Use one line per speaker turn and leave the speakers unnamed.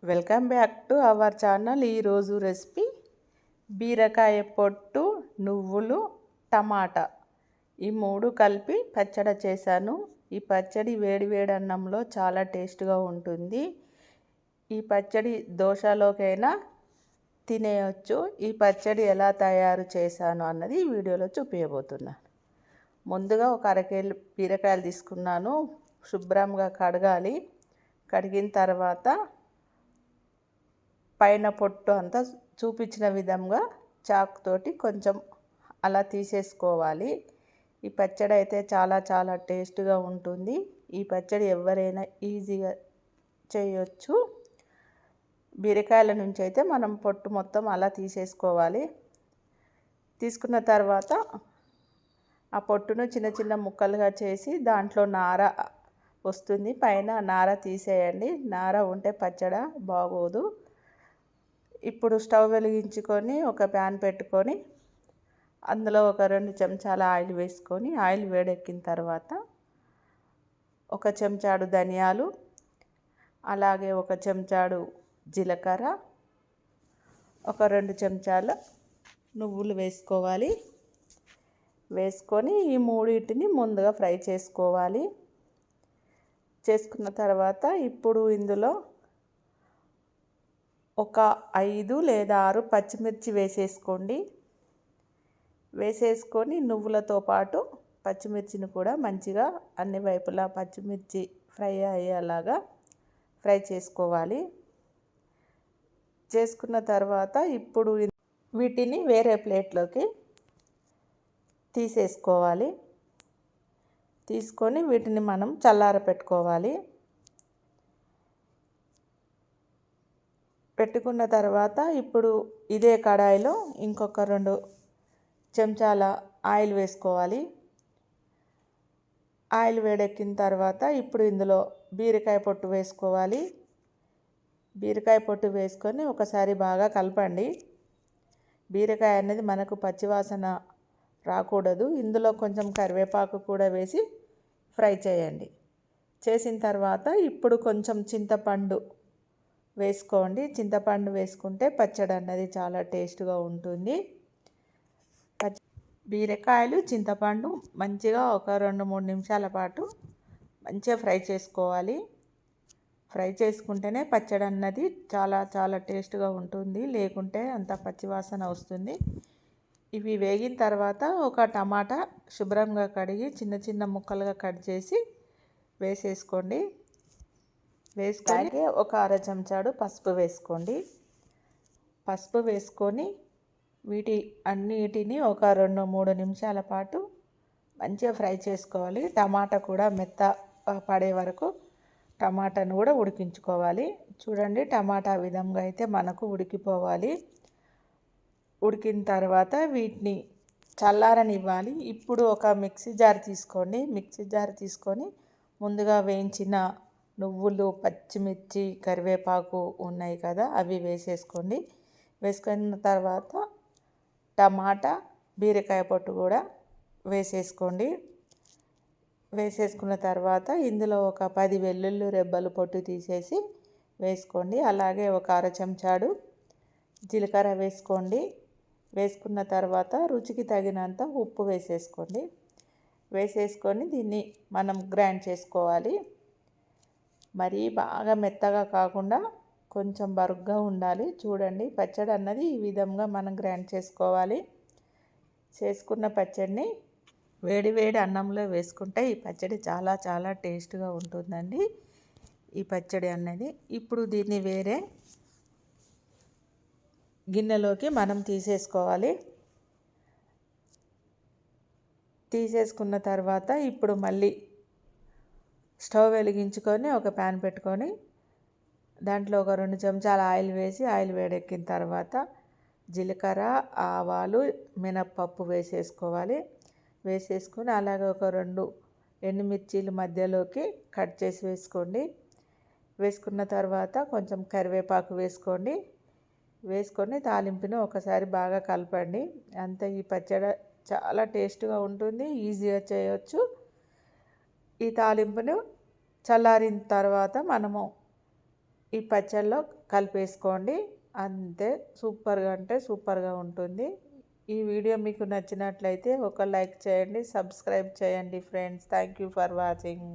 Welcome back to our channel. ఈరోజు recipe బీరకాయ పొట్టు, నువ్వులు, టమాటా ఈ మూడు కలిపి పచ్చడి చేశాను. ఈ పచ్చడి వేడి వేడి అన్నంలో చాలా టేస్ట్గా ఉంటుంది. ఈ పచ్చడి దోశలోకైనా తినేయచ్చు. ఈ పచ్చడి ఎలా తయారు చేశాను అన్నది ఈ వీడియోలో చూపించబోతున్నాను. ముందుగా ఒక అరకేలు బీరకాయలు తీసుకున్నాను. శుభ్రంగా కడగాలి. కడిగిన తర్వాత పైన పొట్టు అంతా చూపించిన విధంగా చాకుతోటి కొంచెం అలా తీసేసుకోవాలి. ఈ పచ్చడి అయితే చాలా టేస్ట్గా ఉంటుంది. ఈ పచ్చడి ఎవరైనా ఈజీగా చేయొచ్చు. బీరకాయల నుంచి అయితే మనం పొట్టు మొత్తం అలా తీసేసుకోవాలి. తీసుకున్న తర్వాత ఆ పొట్టును చిన్న చిన్న ముక్కలుగా చేసి దాంట్లో నార వస్తుంది, పైన నార తీసేయండి. నార ఉంటే పచ్చడి బాగోదు. ఇప్పుడు స్టవ్ వెలిగించుకొని ఒక ప్యాన్ పెట్టుకొని అందులో ఒక 2 చెంచాల ఆయిల్ వేసుకొని ఆయిల్ వేడెక్కిన తర్వాత ఒక చెంచాడు ధనియాలు, అలాగే ఒక చెంచాడు జీలకర్ర, ఒక 2 చెంచాల నువ్వులు వేసుకోవాలి. వేసుకొని ఈ మూడింటిని ముందుగా ఫ్రై చేసుకోవాలి. చేసుకున్న తర్వాత ఇప్పుడు ఇందులో ఒక 5 లేదా 6 పచ్చిమిర్చి వేసేసుకోండి. వేసేసుకొని నువ్వులతో పాటు పచ్చిమిర్చిని కూడా మంచిగా అన్ని వైపులా పచ్చిమిర్చి ఫ్రై అయ్యేలాగా ఫ్రై చేసుకోవాలి. చేసుకున్న తర్వాత ఇప్పుడు వీటిని వేరే ప్లేట్లోకి తీసేసుకోవాలి. తీసుకొని వీటిని మనం చల్లార పెట్టుకోవాలి. పెట్టుకున్న తర్వాత ఇప్పుడు ఇదే కడాయిలో ఇంకొక 2 చెంచాల ఆయిల్ వేసుకోవాలి. ఆయిల్ వేడెక్కిన తర్వాత ఇప్పుడు ఇందులో బీరకాయ పొట్టు వేసుకోవాలి. బీరకాయ పొట్టు వేసుకొని ఒకసారి బాగా కలపండి. బీరకాయ అనేది మనకు పచ్చివాసన రాకూడదు. ఇందులో కొంచెం కరివేపాకు కూడా వేసి ఫ్రై చేయండి. చేసిన తర్వాత ఇప్పుడు కొంచెం చింతపండు వేసుకోండి. చింతపండు వేసుకుంటే పచ్చడి అన్నది చాలా టేస్ట్గా ఉంటుంది. బీరకాయలు, చింతపండు మంచిగా ఒక 2-3 నిమిషాల పాటు మంచిగా ఫ్రై చేసుకోవాలి. ఫ్రై చేసుకుంటేనే పచ్చడి అన్నది చాలా టేస్ట్గా ఉంటుంది. లేకుంటే అంత పచ్చివాసన వస్తుంది. ఇవి వేగిన తర్వాత ఒక టమాటా శుభ్రంగా కడిగి చిన్న చిన్న ముక్కలుగా కట్ చేసి వేసేసుకోండి. వేసుకొని ఒక 1/2 చెంచాడు పసుపు వేసుకోండి. పసుపు వేసుకొని వీటి అన్నిటిని ఒక 2-3 నిమిషాల పాటు మంచిగా ఫ్రై చేసుకోవాలి. టమాటా కూడా మెత్త పడే వరకు టమాటాను కూడా ఉడికించుకోవాలి. చూడండి, టమాటా విధంగా అయితే మనకు ఉడికిపోవాలి. ఉడికిన తర్వాత వీటిని చల్లారనివ్వాలి. ఇప్పుడు ఒక మిక్సీ జార్ తీసుకోండి. మిక్సీ జార్ తీసుకొని ముందుగా వేయించిన నువ్వులు, పచ్చిమిర్చి, కరివేపాకు ఉన్నాయి కదా, అవి వేసేసుకోండి. వేసుకున్న తర్వాత టమాటా, బీరకాయ పొట్టు కూడా వేసేసుకోండి. వేసేసుకున్న తర్వాత ఇందులో ఒక 10 వెల్లుల్లి రెబ్బలు పొట్టు తీసేసి వేసుకోండి. అలాగే ఒక 1/2 చెంచాడు జీలకర్ర వేసుకోండి. వేసుకున్న తర్వాత రుచికి తగినంత ఉప్పు వేసేసుకోండి. వేసేసుకొని దీన్ని మనం గ్రైండ్ చేసుకోవాలి. మరీ బాగా మెత్తగా కాకుండా కొంచెం బరుగ్గా ఉండాలి. చూడండి, పచ్చడి అన్నది ఈ విధంగా మనం గ్రైండ్ చేసుకోవాలి. చేసుకున్న పచ్చడిని వేడి వేడి అన్నంలో వేసుకుంటే ఈ పచ్చడి చాలా టేస్ట్గా ఉంటుందండి. ఈ పచ్చడి అన్నది ఇప్పుడు దీన్ని వేరే గిన్నెలోకి మనం తీసేసుకోవాలి. తీసేసుకున్న తర్వాత ఇప్పుడు మళ్ళీ స్టవ్ వెలిగించుకొని ఒక ప్యాన్ పెట్టుకొని దాంట్లో ఒక 2 చెంచాల ఆయిల్ వేసి ఆయిల్ వేడెక్కిన తర్వాత జీలకర్ర, ఆవాలు, మినప్పప్పు వేసేసుకోవాలి. వేసేసుకొని అలాగే ఒక 2 ఎండుమిర్చీలు మధ్యలోకి కట్ చేసి వేసుకోండి. వేసుకున్న తర్వాత కొంచెం కరివేపాకు వేసుకోండి. వేసుకొని తాలింపుని ఒకసారి బాగా కలపండి. అంతే, ఈ పచ్చడి చాలా టేస్ట్గా ఉంటుంది. ఈజీగా చేయొచ్చు. ఈ తాలింపును చల్లారిన తర్వాత మనము ఈ పచ్చడిలో కలిపేసుకోండి. అంతే, సూపర్గా అంటే సూపర్గా ఉంటుంది. ఈ వీడియో మీకు నచ్చినట్లయితే ఒక లైక్ చేయండి, సబ్స్క్రైబ్ చేయండి friends. Thank you for watching.